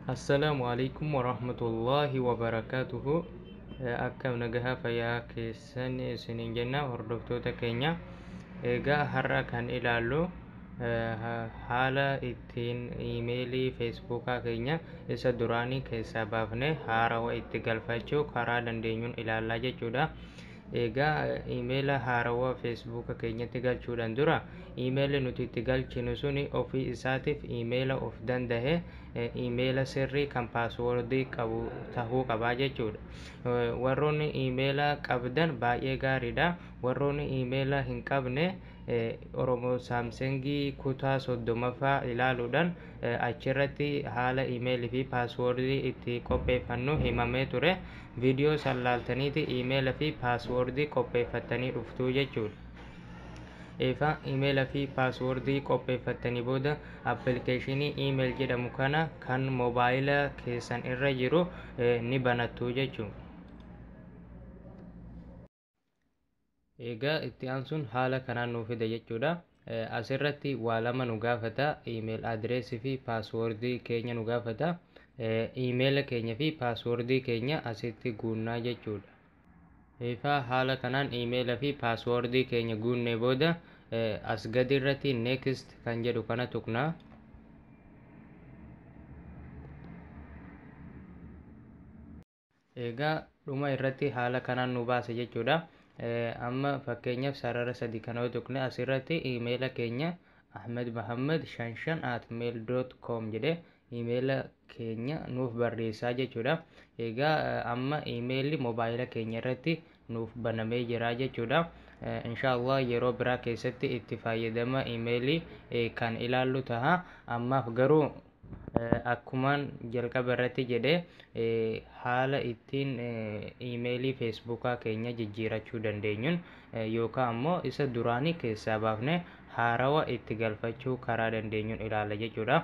Assalamualaikum warahmatullahi wabarakatuh. Akkam nagaha fayyaa keessan isiniin jenna hordoftoota keenya. Egaa har'a kan ilaallu haala ittiin iimeelii feesbuukaa keenya isa duraanii keessaa baafnee haarawaa itti galfachuu karaa dandeenyuun ilaallaa jechuudha. Egaa iimeela haarawaa feesbuuka keenyatti galchuudhaan dura iimeelli nuti itti galchinu suni ofii isaatiif iimeela of danda'e iimeela sirrii kan paaswoordii qabu tahuu qabaa jechuudha. Warroonni iimeela qabdan baay'ee gaariidha. Warroonni iimeela hin qabne Oromoo Saamsangii kutaa 30ffaa ilaaluudhaan achirratti haala iimeelii fi paaswoordii itti qopheeffannu himamee ture. Viidiyoo san laaltaniiti iimeela fi paaswoordii qopheeffattanii dhuftuu jechuudha. Eefa iimeela fi paaswoordii qopheeffattanii booda appilikeeshinii iimeel jedhamu kana kan moobaayila keessan irra jiru ni banattu jechuudha. Egaa itti aansuun haala kanaan nuuf fida jechuudha. Asirratti waa lama nu gaafata. Iimeel adireesii fi paaswoordii keenya nu gaafata. Iimeela keenya fi paaswoordii keenya asitti guunnaa jechuudha. Eefa haala kanaan iimeela fi paaswoordii keenya guunnee booda as gadi irratti next kan jedhu kana tuqnaa. Egaa dhuma irratti haala kanaan nu baasa jechuudha. Amma fakkeenyaaf sarara sadii kana yoo tuqne asirratti iimeela keenya ahmedmohammed55@mail.com jedhe iimeela keenya nuuf barreessaa jechuudha. Egaa amma iimeelli moobaayila keenya irratti nuuf banamee jira jechuudha. Inshaallah yeroo biraa keessatti itti fayyadama iimeelii kan ilaallu taha. Ammaaf garuu akkumaan jalqaba irratti jedhe haala ittiin iimeelii feesbuukaa keenya jijjiirachuu dandeenyuun yookaan ammoo isa duraanii keessaa baafne haarawaa itti galfachuu karaa dandeenyuun ilaalla jechuudha.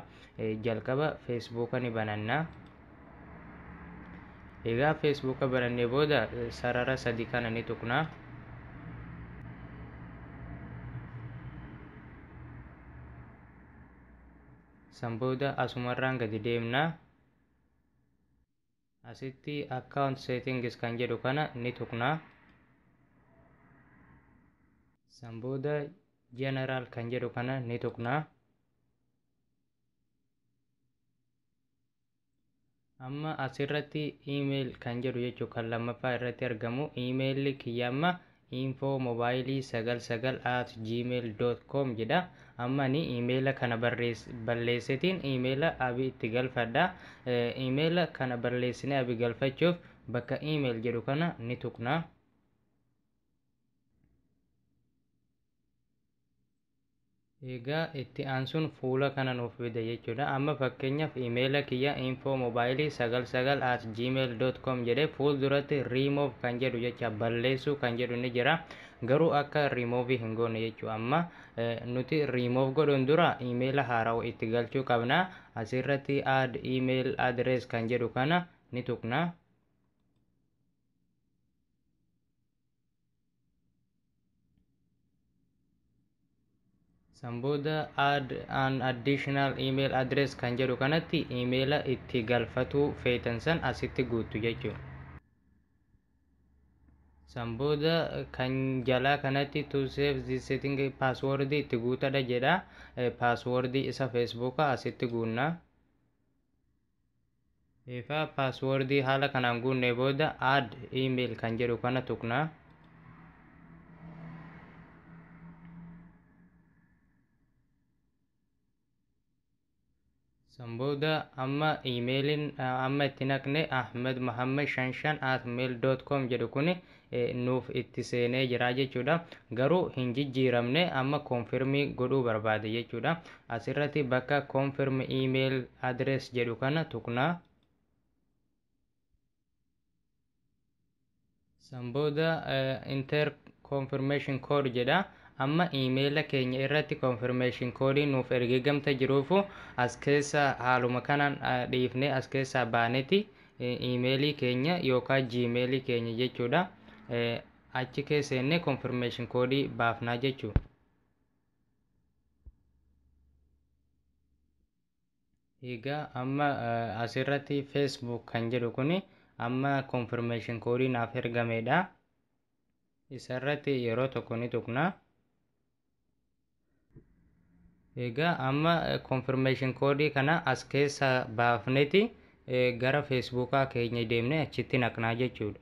Jalqaba feesbuuka ni banannaa. Egaa feesbuuka banannee booda sarara sadii kana ni tuqnaa. San booda asumarraan gadi deemnaa. Asitti account settings kan jedhu kana ni tuqnaa. San booda general kan jedhu kana ni tuqnaa. Amma asirratti email kan jedhu jechuu kan lammaffaa irratti argamu iimeelli kiyyamma info mobaayilii 99@gmail.com jedha. Amma ni iimeela kana balleessetiin iimeela abi itti galfadha. Iimeela kana balleessine abi galfachuuf bakka iimeel jedhu kana ni tuqnaa. Egaa itti aansuun fuula kana nuuf fida jechuudha. Amma fakkeenyaaf iimeela kiyya info mobaayilii 99@gmail.com jedhe fuulduratti remove kan jedhu jecha balleessuu kan jedhu ni jira. Garuu akka remove hin goone jechuu amma nuti remove godhuun dura iimeela haarawaa itti galchuu qabna. Asirratti add email address kan jedhu kana ni tuqna. San booda add an additional email address kan jedhu kanatti iimeela itti galfachuu feetan san asitti guuttu jechuudha. San booda kan jalaa kanatti to save this setting password itti guutadha jedha. Passwordii isa feesbuukaa asitti guunnaa. Eefa passwordii haala kanaan guunnee booda add email kan jedhu kana tuqnaa. San booda amma iimeeliin amma itti naqne ahmedmohammed55@mail.com jedhu kun nuuf itti seenee jira jechuudha. Garuu hin jijjiiramne amma konfirmii godhuu barbaade jechuudha. Asirratti bakka confirm email address jedhu kana tuqnaa. San booda enter confirmation code jedha. Amma iimeela keenya irratti confirmation code nuuf ergeegamta jiruufu as keessa haaluma kanaan dhiifnee as keessaa baaneeti iimeelii keenya yookaan gmailii keenya jechuudha. Achi keessatti confirmation code baafnaa jechuudha. Egaa amma asirratti Facebook kan jedhu kuni amma confirmation code naaf ergamedha. Isarratti yeroo tokko ni tuqna. Egaa amma confirmation code kana as keessa baafneti gara Facebookaa keenya deemnee achitti naqnaa jechuudha.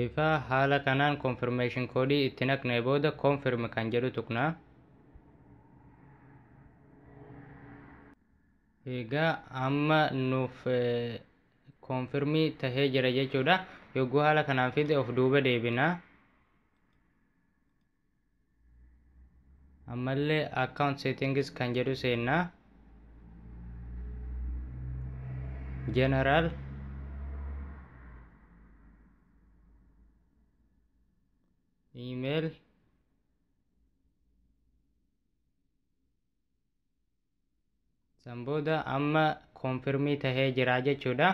Egaa haala kanaan confirmation code itti naqnee booda confirm kan jedhu tuqna. Egaa amma nuuf confirmii tahee jira jechuudha. Yogguu haala kanaan fide of duuba deebina. Ammallee account settings kan jedhu seenna. General email san booda amma confirmii tahee jira jechuudha.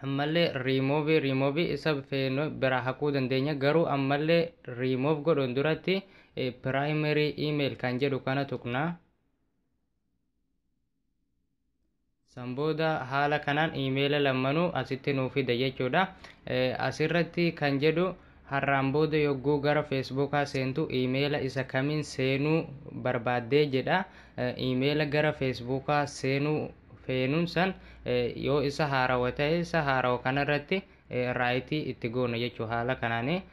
Ammallee remove isa feenu bira haquu dandeenya. Garuu ammallee remove godhuun duratti primary email kan jedhu kana tuqna. San booda haala kanaan emaila lammanuu asitti nuuf fida jechuudha. Asirratti kan jedhu har'aan booda yogguu gara Facebookaa seentu emaila isa kamiin seenuu barbaaddee jedha. Emaila gara Facebookaa seenuu feenuun san yoo isa haarawa ta'e isa haarawa kanarratti raayitii itti goona jechuu haala kanaani.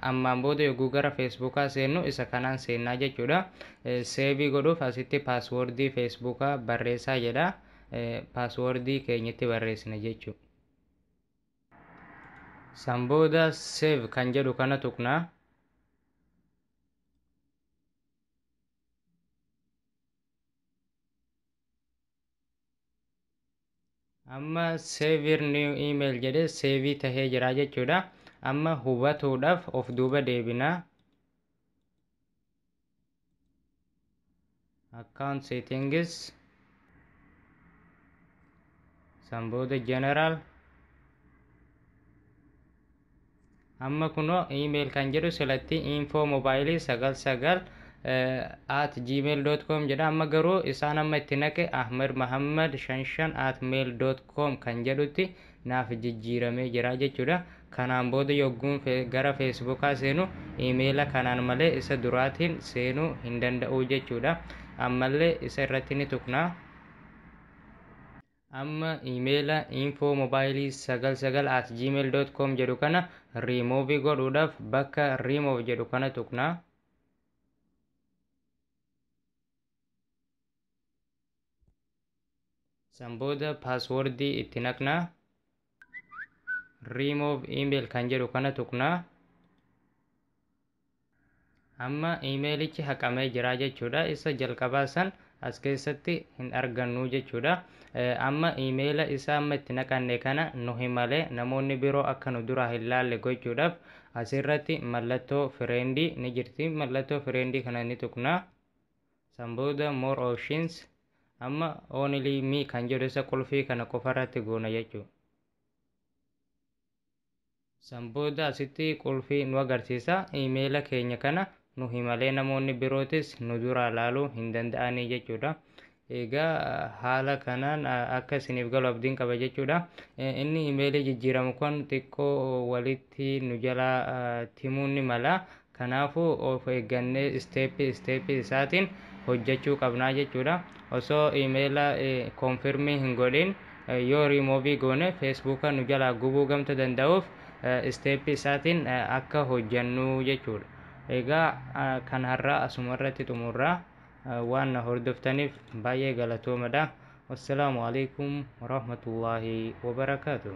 Ammaan booda yogguu gara Facebookaa seennu isa kanaan seennaa jechuudha. Seevii godhuuf asitti paaswoordii Facebookaa barreessaa jedha. Paaswoordii keenyatti barreessina jechuudha. San booda save kan jedhu kana tuqna. Amma save new email jedhe seevii tahee jira jechuudha. Amma hubatuudhaaf of duuba deebina. Account settings san booda general. Amma kunoo email kan jedhu silatti info mobile 99 @gmail.com jedha. Amma garuu isaan amma itti naqe ahmedmahammad55@mail.com kan jedhutti naaf jijjiiramee jira jechuudha. Kanaan booda yogguun gara Facebookaa seenu emaila kanaan malee isa duraatiin seenuu hin danda'u jechuudha. Ammallee isa irratti ni tuqna. Amma emaila info mobile 99@gmail.com jedhu kana remove godhuudhaaf bakka remove jedhu kana tuqna. San booda paaswoordii itti naqna. Remove email kan jedhu kana tuqna. Amma emailichi haqamee jira jechuudha. Isa jalqabaa san as keessatti hin argannu jechuudha. Amma emaila isa amma itti naqanne kana nuhi malee namoonni biroo akka nu duraa hin laalle gochuudhaaf asirratti mallattoo friendii ni jirti. Mallattoo friendii kana ni tuqna. San booda more options. Amma only me kan jedhu isa qulfii kana qofarratti goona jechuudha. San booda asitti qulfii nu agarsiisa. Emaila keenya kana nuhi malee namoonni birootis nu duraa laaluu hin danda'anii jechuudha. Egaa haala kanaan akka isiniif galu abdiin qaba jechuudha. Inni emailii jijjiiramu kun xiqqoo walitti nu jalaa timuu ni mala. Kanaafuu of eeggannee isteeppii isaatiin hojjechuu qabnaa jechuudha. Osoo emaila konfirmii hin godhin yoo remove goone Facebooka nu jalaa gubuu gamta danda'uuf isteeppii isaatiin akka hojjannu jechuudha. Egaa kan har'aa asuma irratti xumurraa. waan na hordoftaniif baay'ee galatoomadha. Wassalaamu alaikum warahmatullaahi wabarakaatuh.